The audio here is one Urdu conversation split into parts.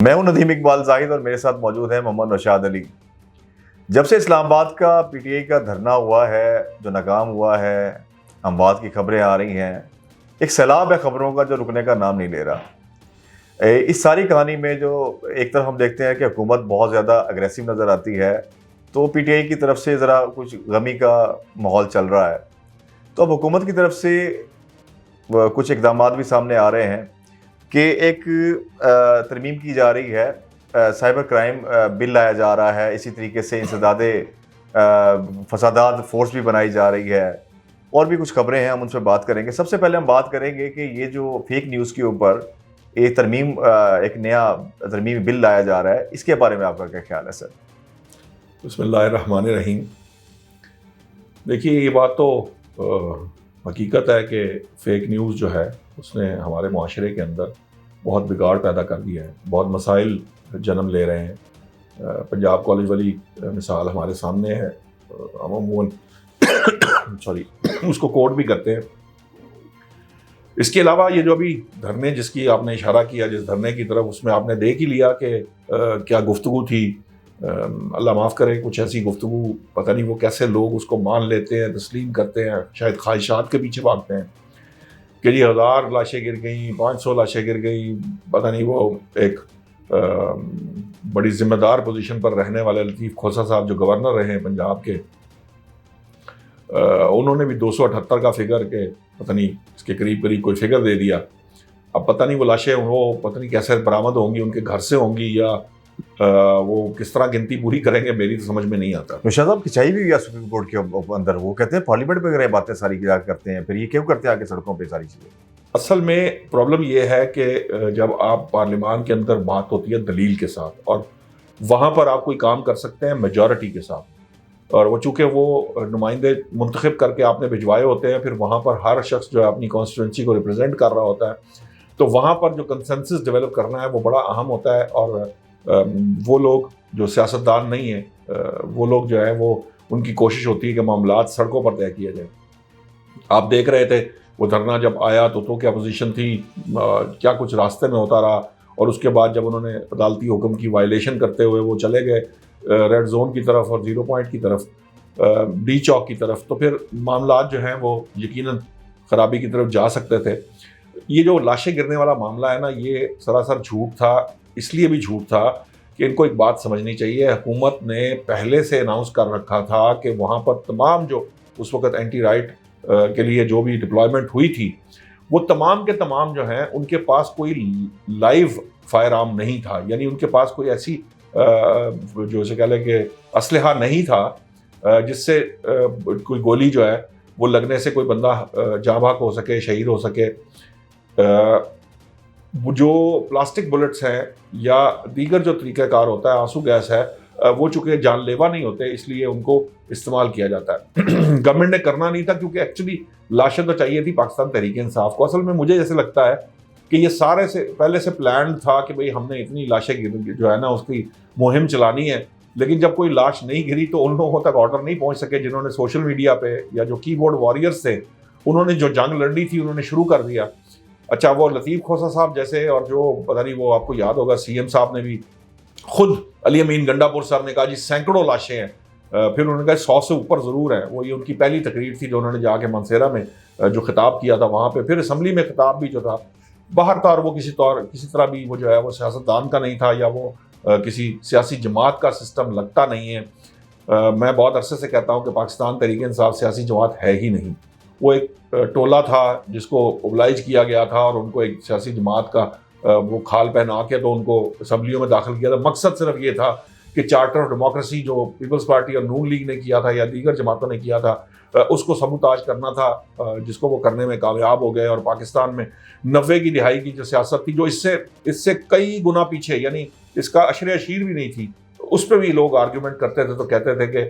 میں ہوں ندیم اقبال زاہد اور میرے ساتھ موجود ہیں محمد نوشاد علی۔ جب سے اسلام آباد کا پی ٹی آئی کا دھرنا ہوا ہے جو ناکام ہوا ہے، اموات کی خبریں آ رہی ہیں، ایک سیلاب ہے خبروں کا جو رکنے کا نام نہیں لے رہا۔ اس ساری کہانی میں جو ایک طرف ہم دیکھتے ہیں کہ حکومت بہت زیادہ اگریسو نظر آتی ہے، تو پی ٹی آئی کی طرف سے ذرا کچھ غمی کا ماحول چل رہا ہے۔ تو اب حکومت کی طرف سے کچھ اقدامات بھی سامنے آ رہے ہیں کہ ایک ترمیم کی جا رہی ہے، سائبر کرائم بل لایا جا رہا ہے، اسی طریقے سے انسداد فسادات فورس بھی بنائی جا رہی ہے، اور بھی کچھ خبریں ہیں، ہم ان سے بات کریں گے۔ سب سے پہلے ہم بات کریں گے کہ یہ جو فیک نیوز کے اوپر یہ ترمیم، ایک نیا ترمیمی بل لایا جا رہا ہے، اس کے بارے میں آپ کا کیا خیال ہے سر؟ بسم اللہ الرحمن الرحیم۔ دیکھیے، یہ بات تو حقیقت ہے کہ فیک نیوز جو ہے اس نے ہمارے معاشرے کے اندر بہت بگاڑ پیدا کر دیا ہے، بہت مسائل جنم لے رہے ہیں۔ پنجاب کالج والی مثال ہمارے سامنے ہے، ہم عموماً اس کو کوٹ بھی کرتے ہیں۔ اس کے علاوہ یہ جو ابھی دھرنے جس کی آپ نے اشارہ کیا، جس دھرنے کی طرف، اس میں آپ نے دیکھ ہی لیا کہ کیا گفتگو تھی۔ اللہ معاف کرے، کچھ ایسی گفتگو پتہ نہیں وہ کیسے لوگ اس کو مان لیتے ہیں، تسلیم کرتے ہیں، شاید خواہشات کے پیچھے بھاگتے ہیں کہ یہ 1000 لاشیں گر گئیں، 500 لاشیں گر گئیں، پتہ نہیں۔ وہ ایک بڑی ذمہ دار پوزیشن پر رہنے والے لطیف کھوسہ صاحب جو گورنر رہے ہیں پنجاب کے، انہوں نے بھی 278 کا فگر کہ پتہ نہیں اس کے قریب کوئی فگر دے دیا۔ اب پتہ نہیں وہ لاشیں وہ پتہ نہیں کیسے برآمد ہوں گی، ان کے گھر سے ہوں گی یا وہ کس طرح گنتی پوری کریں گے، میری تو سمجھ میں نہیں آتا۔ نوشاد صاحب کھچائی بھی ہوئی ہے سپریم کورٹ کے اندر، وہ کہتے ہیں پارلیمنٹ میں یہ باتیں ساری کیا کرتے ہیں، پھر یہ کیوں کرتے ہیں آگے سڑکوں پہ ساری چیزیں؟ اصل میں پرابلم یہ ہے کہ جب آپ پارلیمان کے اندر بات ہوتی ہے دلیل کے ساتھ، اور وہاں پر آپ کوئی کام کر سکتے ہیں میجورٹی کے ساتھ، اور وہ چونکہ وہ نمائندے منتخب کر کے آپ نے بھجوائے ہوتے ہیں، پھر وہاں پر ہر شخص جو ہے اپنی کانسٹیٹوئنسی کو ریپرزینٹ کر رہا ہوتا ہے، تو وہاں پر جو کنسنسس ڈیولپ کرنا ہے وہ بڑا اہم ہوتا ہے۔ اور وہ لوگ جو سیاستدان نہیں ہیں، وہ لوگ جو ہیں وہ ان کی کوشش ہوتی ہے کہ معاملات سڑکوں پر طے کیے جائیں۔ آپ دیکھ رہے تھے وہ دھرنا جب آیا تو کیا پوزیشن تھی، کیا کچھ راستے میں ہوتا رہا، اور اس کے بعد جب انہوں نے عدالتی حکم کی وائلیشن کرتے ہوئے وہ چلے گئے ریڈ زون کی طرف اور 0 پوائنٹ کی طرف، ڈی چوک کی طرف، تو پھر معاملات جو ہیں وہ یقیناً خرابی کی طرف جا سکتے تھے۔ یہ جو لاشیں گرنے والا معاملہ ہے نا، یہ سراسر جھوٹ تھا۔ اس لیے بھی جھوٹ تھا کہ ان کو ایک بات سمجھنی چاہیے، حکومت نے پہلے سے اناؤنس کر رکھا تھا کہ وہاں پر تمام جو اس وقت اینٹی رائٹ کے لیے جو بھی ڈپلائمنٹ ہوئی تھی، وہ تمام کے تمام جو ہیں ان کے پاس کوئی لائیو فائر آرم نہیں تھا، یعنی ان کے پاس کوئی ایسی جو اسے کہہ لیں کہ اسلحہ نہیں تھا جس سے کوئی گولی جو ہے وہ لگنے سے کوئی بندہ جاں بحق ہو سکے، شہید ہو سکے۔ جو پلاسٹک بلٹس ہیں یا دیگر جو طریقہ کار ہوتا ہے، آنسو گیس ہے، وہ چونکہ جان لیوا نہیں ہوتے، اس لیے ان کو استعمال کیا جاتا ہے۔ گورنمنٹ نے کرنا نہیں تھا، کیونکہ ایکچولی لاشیں تو چاہیے تھی پاکستان تحریک انصاف کو۔ اصل میں مجھے جیسے لگتا ہے کہ یہ سارے سے پہلے سے پلانڈ تھا کہ بھئی ہم نے اتنی لاشیں جو ہے نا اس کی مہم چلانی ہے، لیکن جب کوئی لاش نہیں گری تو ان لوگوں تک آرڈر نہیں پہنچ سکے جنہوں نے سوشل میڈیا پہ یا جو کی بورڈ واریئرز تھے انہوں نے جو جنگ لڑنی تھی انہوں نے شروع کر دیا۔ اچھا، وہ لطیف کھوسہ صاحب جیسے، اور جو پتہ نہیں وہ آپ کو یاد ہوگا سی ایم صاحب نے بھی خود علی امین گنڈا پور صاحب نے کہا جی سینکڑوں لاشیں ہیں، پھر انہوں نے کہا 100 سے اوپر ضرور ہیں۔ وہ یہ ان کی پہلی تقریر تھی جو انہوں نے جا کے منصیرہ میں جو خطاب کیا تھا وہاں پہ، پھر اسمبلی میں خطاب بھی جو تھا باہر تھا، اور وہ کسی طرح بھی وہ جو ہے وہ سیاستدان کا نہیں تھا یا وہ کسی سیاسی جماعت کا سسٹم لگتا نہیں ہے۔ میں بہت عرصے سے کہتا ہوں کہ پاکستان تحریک انصاف سیاسی جماعت ہے ہی نہیں، وہ ایک ٹولہ تھا جس کو اوبلائج کیا گیا تھا، اور ان کو ایک سیاسی جماعت کا وہ کھال پہنا کے تو ان کو اسمبلیوں میں داخل کیا تھا۔ مقصد صرف یہ تھا کہ چارٹر آف ڈیموکریسی جو پیپلز پارٹی اور نون لیگ نے کیا تھا یا دیگر جماعتوں نے کیا تھا، اس کو سبوتاج کرنا تھا، جس کو وہ کرنے میں کامیاب ہو گئے۔ اور پاکستان میں 90 کی دہائی کی جو سیاست تھی جو اس سے کئی گنا پیچھے، یعنی اس کا عشر اشیر بھی نہیں تھی، اس پہ بھی لوگ آرگیومنٹ کرتے تھے، تو کہتے تھے کہ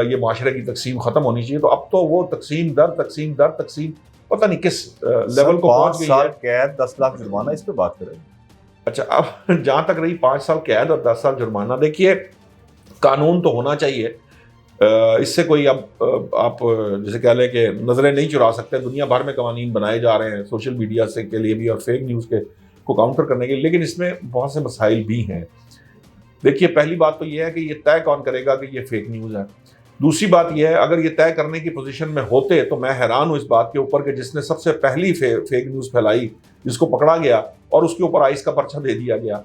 یہ معاشرے کی تقسیم ختم ہونی چاہیے۔ تو اب تو وہ تقسیم در تقسیم پتہ نہیں کس لیول کو پہنچ گئی ہے۔ 5 سال قید 10 لاکھ جرمانہ، اس پہ بات کریں۔ اچھا، اب جہاں تک رہی 5 سال قید اور 10 سال جرمانہ، دیکھیے قانون تو ہونا چاہیے، اس سے کوئی اب آپ جسے کہہ لیں کہ نظریں نہیں چرا سکتے۔ دنیا بھر میں قوانین بنائے جا رہے ہیں سوشل میڈیا سے کے لیے بھی اور فیک نیوز کے کو کاؤنٹر کرنے کے لیے، لیکن اس میں بہت سے مسائل بھی ہیں. دیکھیے پہلی بات تو یہ ہے کہ یہ طے کون کرے گا کہ یہ فیک نیوز ہے. دوسری بات یہ ہے اگر یہ طے کرنے کی پوزیشن میں ہوتے تو میں حیران ہوں اس بات کے اوپر کہ جس نے سب سے پہلی فیک نیوز پھیلائی، جس کو پکڑا گیا اور اس کے اوپر آئس کا پرچہ دے دیا گیا.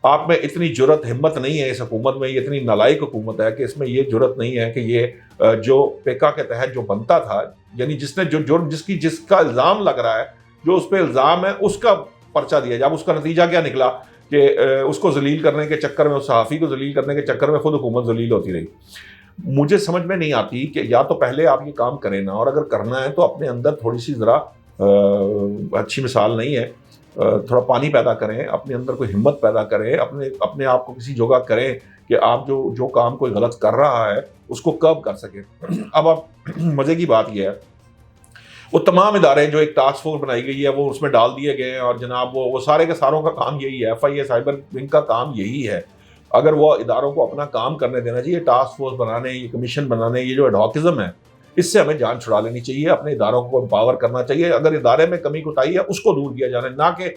آپ میں اتنی جرت ہمت نہیں ہے اس حکومت میں، یہ اتنی نالائق حکومت ہے کہ اس میں یہ جرت نہیں ہے کہ یہ جو پیکا کے تحت جو بنتا تھا، یعنی جس نے جو جرم جس کا الزام لگ رہا ہے، جو اس پہ الزام ہے اس کا پرچہ دیا جائے. اب اس کا نتیجہ کیا نکلا کہ اس کو ذلیل کرنے کے چکر میں، اس صحافی کو ذلیل کرنے کے چکر میں خود حکومت ذلیل ہوتی رہی. مجھے سمجھ میں نہیں آتی کہ یا تو پہلے آپ یہ کام کریں نا، اور اگر کرنا ہے تو اپنے اندر تھوڑی سی ذرا اچھی مثال نہیں ہے، تھوڑا پانی پیدا کریں، اپنے اندر کوئی ہمت پیدا کریں، اپنے آپ کو کسی جگہ کریں کہ آپ جو کام کوئی غلط کر رہا ہے اس کو کرب کر سکیں. اب مزے کی بات یہ ہے وہ تمام ادارے جو ایک ٹاسک فورس بنائی گئی ہے وہ اس میں ڈال دیے گئے ہیں، اور جناب وہ سارے کے ساروں کا کام یہی ہے. FIA سائبر ونگ کا کام یہی ہے. اگر وہ اداروں کو اپنا کام کرنے دینا چاہیے، ٹاسک فورس بنانے، یہ کمیشن بنانے، یہ جو ایڈہاکزم ہے اس سے ہمیں جان چھڑا لینی چاہیے. اپنے اداروں کو امپاور کرنا چاہیے. اگر ادارے میں کمی کوتاہی ہے اس کو دور کیا جانا، نہ کہ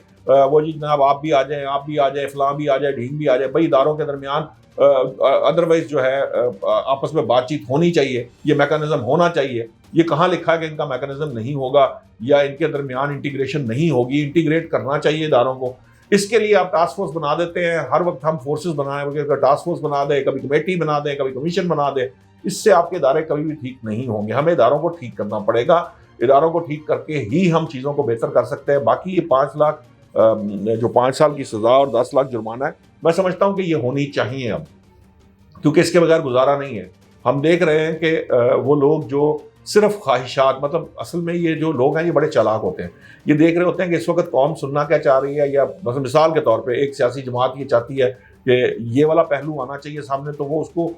وہ جی جناب آپ بھی آ جائیں، آپ بھی آ جائیں، فلاں بھی آ جائے، ڈھینگ بھی آ جائے. بھائی اداروں کے درمیان ادروائز جو ہے آپس میں بات چیت ہونی چاہیے، یہ میکانزم ہونا چاہیے. یہ کہاں لکھا ہے کہ ان کا میکانزم نہیں ہوگا یا ان کے درمیان انٹیگریشن نہیں ہوگی؟ انٹیگریٹ کرنا چاہیے اداروں کو. اس کے لیے آپ ٹاسک فورس بنا دیتے ہیں، ہر وقت ہم فورسز بنائیں، ٹاسک فورس بنا دیں، کبھی کمیٹی بنا دیں، کبھی کمیشن بنا دیں. اس سے آپ کے ادارے کبھی بھی ٹھیک نہیں ہوں گے. ہمیں اداروں کو ٹھیک کرنا پڑے گا. اداروں کو ٹھیک کر کے ہی ہم چیزوں کو بہتر کر سکتے ہیں. باقی یہ 5 لاکھ جو 5 سال کی سزا اور 10 لاکھ جرمانہ ہے، میں سمجھتا ہوں کہ یہ ہونی چاہیے اب، کیونکہ اس کے بغیر گزارا نہیں ہے. ہم دیکھ رہے ہیں کہ وہ لوگ جو صرف خواہشات، مطلب اصل میں یہ جو لوگ ہیں یہ بڑے چالاک ہوتے ہیں. یہ دیکھ رہے ہوتے ہیں کہ اس وقت قوم سننا کیا چاہ رہی ہے، یا مثال کے طور پہ ایک سیاسی جماعت یہ چاہتی ہے کہ یہ والا پہلو آنا چاہیے سامنے، تو وہ اس کو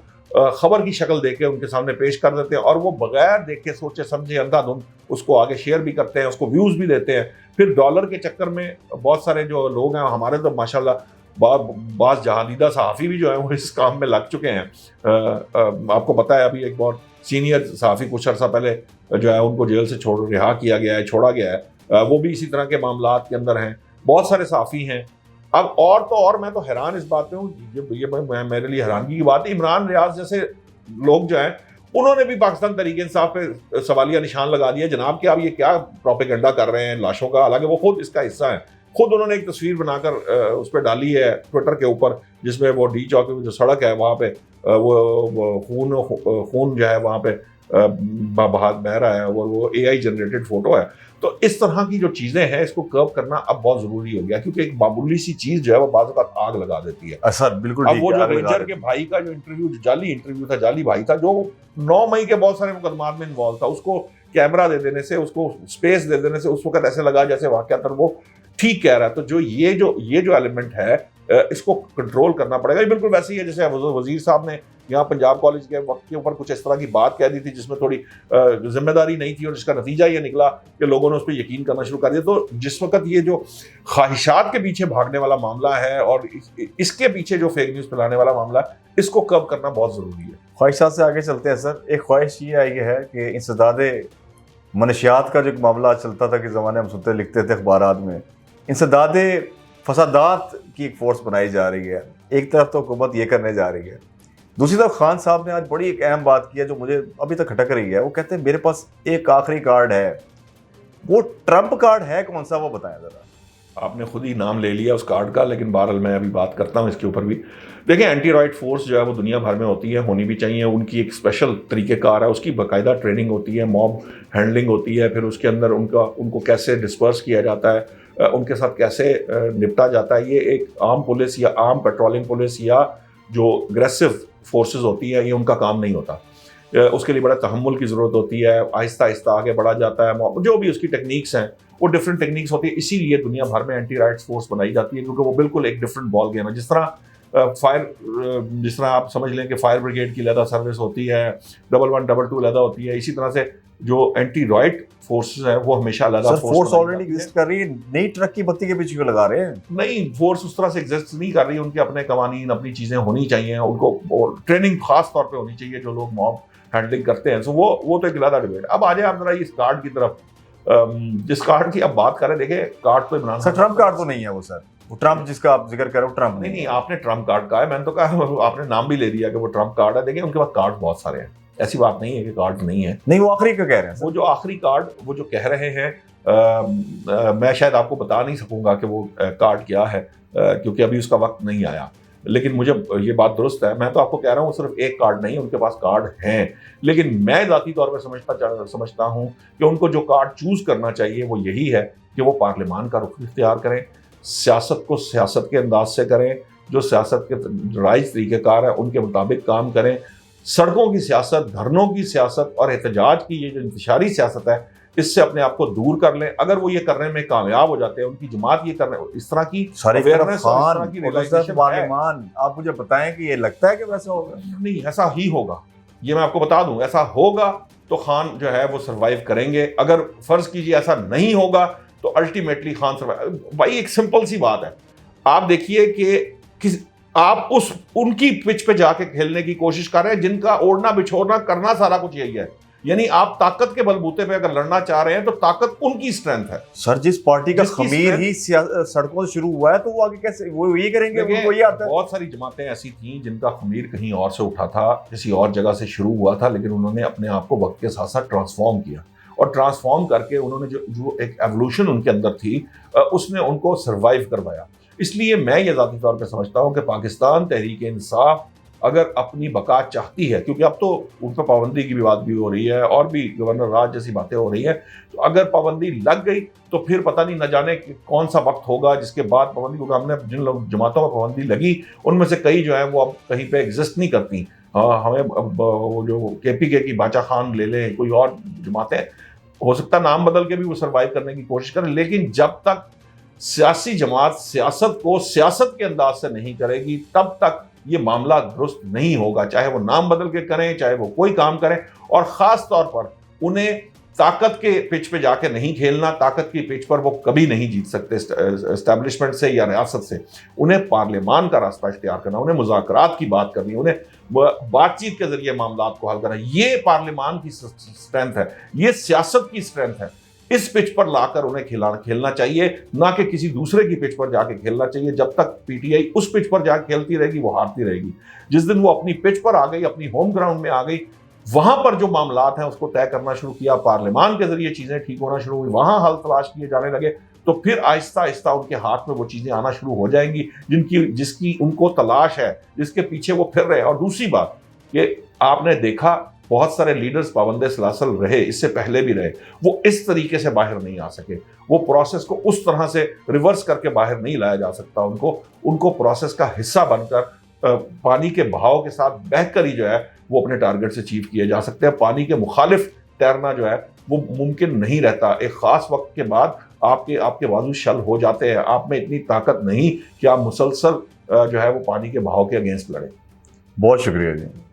خبر کی شکل دے کے ان کے سامنے پیش کر دیتے ہیں، اور وہ بغیر دیکھے سوچے سمجھے اندھا دھند اس کو آگے شیئر بھی کرتے ہیں، اس کو ویوز بھی دیتے ہیں. پھر ڈالر کے چکر میں بہت سارے جو لوگ ہیں ہمارے تو ماشاءاللہ بعض جہاندیدہ صحافی بھی جو ہیں وہ اس کام میں لگ چکے ہیں. آپ کو پتہ ہے ابھی ایک بہت سینئر صحافی کچھ عرصہ پہلے جو ہے ان کو جیل سے رہا کیا گیا ہے، چھوڑا گیا ہے. وہ بھی اسی طرح کے معاملات کے اندر ہیں. بہت سارے صحافی ہیں. اب اور میں تو حیران اس بات پہ ہوں، یہ میرے لیے حیرانگی کی بات ہے، عمران ریاض جیسے لوگ جو ہیں انہوں نے بھی پاکستان تحریک انصاف پہ سوالیہ نشان لگا دیا جناب کہ آپ یہ کیا پروپیگنڈا کر رہے ہیں لاشوں کا. حالانکہ وہ خود اس کا حصہ ہیں. خود انہوں نے ایک تصویر بنا کر اس پہ ڈالی ہے ٹویٹر کے اوپر، جس میں وہ ڈی چوک جو سڑک ہے وہاں پہ وہ خون جو ہے وہاں پہ بہ رہا ہے، اور وہ AI جنریٹڈ فوٹو ہے. تو اس طرح کی جو چیزیں ہیں اس کو کرب کرنا اب بہت ضروری ہو گیا، کیونکہ ایک معمولی سی چیز جو ہے وہ بعض اوقات آگ لگا دیتی ہے. اثر بالکل. اب وہ جو ریجر کے بھائی کا جو جعلی انٹرویو تھا، جعلی بھائی تھا جو 9 مئی کے بہت سارے مقدمات میں انوالو تھا، اس کو کیمرہ دے دینے سے، اس کو اسپیس دے دینے سے اس وقت ایسے لگا جیسے واقعات وہ ٹھیک کہہ رہا ہے. تو جو یہ جو ایلیمنٹ ہے اس کو کنٹرول کرنا پڑے گا. یہ بالکل ویسے ہی ہے جیسے وزیر صاحب نے یہاں پنجاب کالج کے وقت کے اوپر کچھ اس طرح کی بات کہہ دی تھی جس میں تھوڑی ذمہ داری نہیں تھی، اور جس کا نتیجہ یہ نکلا کہ لوگوں نے اس پہ یقین کرنا شروع کر دیا. تو جس وقت یہ جو خواہشات کے پیچھے بھاگنے والا معاملہ ہے اور اس کے پیچھے جو فیک نیوز پھیلانے والا معاملہ ہے، اس کو کرب کرنا بہت ضروری ہے. خواہشات سے آگے چلتے ہیں سر. ایک خواہش یہ آئی ہے کہ انسداد منشیات کا جو ایک معاملہ چلتا تھا کہ زمانے ہم سنتے لکھتے تھے اخبارات میں، انسداد فسادات کی ایک فورس بنائی جا رہی ہے. ایک طرف تو حکومت یہ کرنے جا رہی ہے، دوسری طرف خان صاحب نے آج بڑی ایک اہم بات کی ہے جو مجھے ابھی تک کھٹک رہی ہے. وہ کہتے ہیں میرے پاس ایک آخری کارڈ ہے. وہ ٹرمپ کارڈ ہے کون سا، وہ بتائیں ذرا. آپ نے خود ہی نام لے لیا اس کارڈ کا، لیکن بہرحال میں ابھی بات کرتا ہوں اس کے اوپر بھی. دیکھیں اینٹی رائٹ فورس جو ہے وہ دنیا بھر میں ہوتی ہے، ہونی بھی چاہیے. ان کی ایک اسپیشل طریقہ کار ہے، اس کی باقاعدہ ٹریننگ ہوتی ہے، موب ہینڈلنگ ہوتی ہے، پھر اس کے اندر ان کو کیسے ڈسپرس کیا جاتا ہے، ان کے ساتھ کیسے نپٹا جاتا ہے. یہ ایک عام پولیس یا عام پیٹرولنگ پولیس یا جو اگریسو فورسز ہوتی ہے یہ ان کا کام نہیں ہوتا. اس کے لیے بڑا تحمل کی ضرورت ہوتی ہے، آہستہ آہستہ آگے بڑھا جاتا ہے. جو بھی اس کی ٹیکنیکس ہیں وہ ڈفرینٹ ٹیکنیکس ہوتی ہے. اسی لیے دنیا بھر میں اینٹی رائٹس فورس بنائی جاتی ہے، کیونکہ وہ بالکل ایک ڈفرینٹ بال گیم ہے. جس طرح آپ سمجھ لیں کہ فائر بریگیڈ کی علیحدہ سروس ہوتی ہے، 112 علیحدہ ہوتی ہے، اسی طرح سے جو اینٹی رائٹ فورسز ہیں وہ ہمیشہ علیحدہ فورس آلریڈی ایگزسٹ کر رہی ہے. نئی ٹرک کی بتی کے پیچھے کیوں لگا رہے ہیں؟ نہیں، فورس اس طرح سے ایگزسٹ نہیں کر رہی. ان کے اپنے قوانین، اپنی چیزیں ہونی چاہیے. ان کو ٹریننگ خاص طور پہ ہونی چاہیے جو لوگ موب ہینڈلنگ کرتے ہیں. وہ تو ایک علیحدہ ڈیبیٹ. اب آ جائیں آپ ذرا اس کارڈ کی طرف. جس کارڈ کی اب بات کریں، دیکھیں کارڈ تو عمران سر ٹرمپ کارڈ تو نہیں ہے وہ سر. وہ ٹرمپ جس کا آپ ذکر کر رہے ہو ٹرمپ نہیں آپ نے ٹرمپ کارڈ کہا ہے، میں نے تو کہا آپ نے نام بھی لے لیا کہ وہ ٹرمپ کارڈ ہے. دیکھیں ان کے پاس کارڈ بہت سارے ہیں، ایسی بات نہیں ہے کہ کارڈ نہیں ہے. نہیں وہ آخری کا کہہ رہے ہیں وہ جو آخری کارڈ وہ جو کہہ رہے ہیں میں شاید آپ کو بتا نہیں سکوں گا کہ وہ کارڈ کیا ہے کیونکہ ابھی اس کا وقت نہیں آیا، لیکن مجھے یہ بات درست ہے. میں تو آپ کو کہہ رہا ہوں صرف ایک کارڈ نہیں، ان کے پاس کارڈ ہیں، لیکن میں ذاتی طور پر سمجھتا ہوں کہ ان کو جو کارڈ چوز کرنا چاہیے وہ یہی ہے کہ وہ پارلیمان کا رخ اختیار کریں، سیاست کو سیاست کے انداز سے کریں، جو سیاست کے رائج طریقہ کار ہے ان کے مطابق کام کریں. سڑکوں کی سیاست، دھرنوں کی سیاست اور احتجاج کی یہ جو انتشاری سیاست ہے اس سے اپنے آپ کو دور کر لیں. اگر وہ یہ کرنے میں کامیاب ہو جاتے ہیں، ان کی جماعت یہ کرنے اس طرح کی awareness اور اس طرح کی realization ہے. پارلیمان آپ مجھے بتائیں کہ یہ لگتا ہے کہ ویسا ہوگا؟ نہیں ایسا ہی ہوگا، یہ میں آپ کو بتا دوں ایسا ہوگا تو خان جو ہے وہ سروائیو کریں گے. اگر فرض کیجیے ایسا نہیں ہوگا تو الٹیمیٹلی خان سروائیو. بھائی ایک سمپل سی بات ہے، آپ دیکھیے کہ آپ ان کی پچ پہ جا کے کھیلنے کی کوشش کر رہے ہیں جن کا اوڑھنا بچھوڑنا کرنا سارا کچھ یہی ہے. یعنی آپ طاقت کے بلبوتے پہ اگر لڑنا چاہ رہے ہیں تو طاقت ان کی اسٹرینتھ ہے. سر جس پارٹی کا خمیر ہی سڑکوں سے شروع ہوا ہے تو وہ آگے کیسے وہ یہ کریں گے؟ وہ یہ آتا ہے بہت ساری جماعتیں ایسی تھیں جن کا خمیر کہیں اور سے اٹھا تھا، کسی اور جگہ سے شروع ہوا تھا، لیکن انہوں نے اپنے آپ کو وقت کے ساتھ ساتھ ٹرانسفارم کیا، اور ٹرانسفارم کر کے انہوں نے جو ایک ایوولوشن ان کے اندر تھی اس نے ان کو سروائیو کروایا. اس لیے میں یہ ذاتی طور پہ سمجھتا ہوں کہ پاکستان تحریک انصاف اگر اپنی بقا چاہتی ہے، کیونکہ اب تو ان پر پابندی کی بھی بات بھی ہو رہی ہے اور بھی گورنر راج جیسی باتیں ہو رہی ہیں، تو اگر پابندی لگ گئی تو پھر پتہ نہیں نہ جانے کون سا وقت ہوگا جس کے بعد پابندی، کیونکہ ہم نے جن لوگ جماعتوں پر پابندی لگی ان میں سے کئی جو ہیں وہ اب کہیں پہ ایگزسٹ نہیں کرتی. ہمیں وہ جو KPK کی باچا خان لے لیں، کوئی اور جماعتیں، ہو سکتا ہے نام بدل کے بھی وہ سروائیو کرنے کی کوشش کریں، لیکن جب تک سیاسی جماعت سیاست کو سیاست کے انداز سے نہیں کرے گی تب تک یہ معاملہ درست نہیں ہوگا، چاہے وہ نام بدل کے کریں، چاہے وہ کوئی کام کریں. اور خاص طور پر انہیں طاقت کے پچ پہ جا کے نہیں کھیلنا، طاقت کی پچ پر وہ کبھی نہیں جیت سکتے اسٹیبلشمنٹ سے یا ریاست سے. انہیں پارلیمان کا راستہ اختیار کرنا، انہیں مذاکرات کی بات کرنی، انہیں بات چیت کے ذریعے معاملات کو حل کرنا. یہ پارلیمان کی اسٹرینتھ ہے، یہ سیاست کی اسٹرینتھ ہے. اس پچ پر لا کر انہیں کھیلنا چاہیے، نہ کہ کسی دوسرے کی پچ پر جا کے کھیلنا چاہیے. جب تک PTI اس پچ پر جا کے کھیلتی رہے گی وہ ہارتی رہے گی. جس دن وہ اپنی پچ پر آ گئی، اپنی ہوم گراؤنڈ میں آ گئی، وہاں پر جو معاملات ہیں اس کو طے کرنا شروع کیا، پارلیمان کے ذریعے چیزیں ٹھیک ہونا شروع ہوئی، وہاں حل تلاش کیے جانے لگے، تو پھر آہستہ آہستہ ان کے ہاتھ میں وہ چیزیں آنا شروع ہو جائیں گی جس کی ان کو تلاش ہے، جس کے پیچھے وہ پھر رہے. اور دوسری بات کہ آپ نے دیکھا بہت سارے لیڈرز پابند سلاسل رہے، اس سے پہلے بھی رہے، وہ اس طریقے سے باہر نہیں آ سکے. وہ پروسیس کو اس طرح سے ریورس کر کے باہر نہیں لایا جا سکتا. ان کو پروسیس کا حصہ بن کر پانی کے بہاؤ کے ساتھ بہہ کر ہی جو ہے وہ اپنے ٹارگٹ سے اچیو کیے جا سکتے ہیں. پانی کے مخالف تیرنا جو ہے وہ ممکن نہیں رہتا. ایک خاص وقت کے بعد آپ کے بازو شل ہو جاتے ہیں، آپ میں اتنی طاقت نہیں کہ آپ مسلسل جو ہے وہ پانی کے بہاؤ کے اگینسٹ لڑیں. بہت شکریہ جی.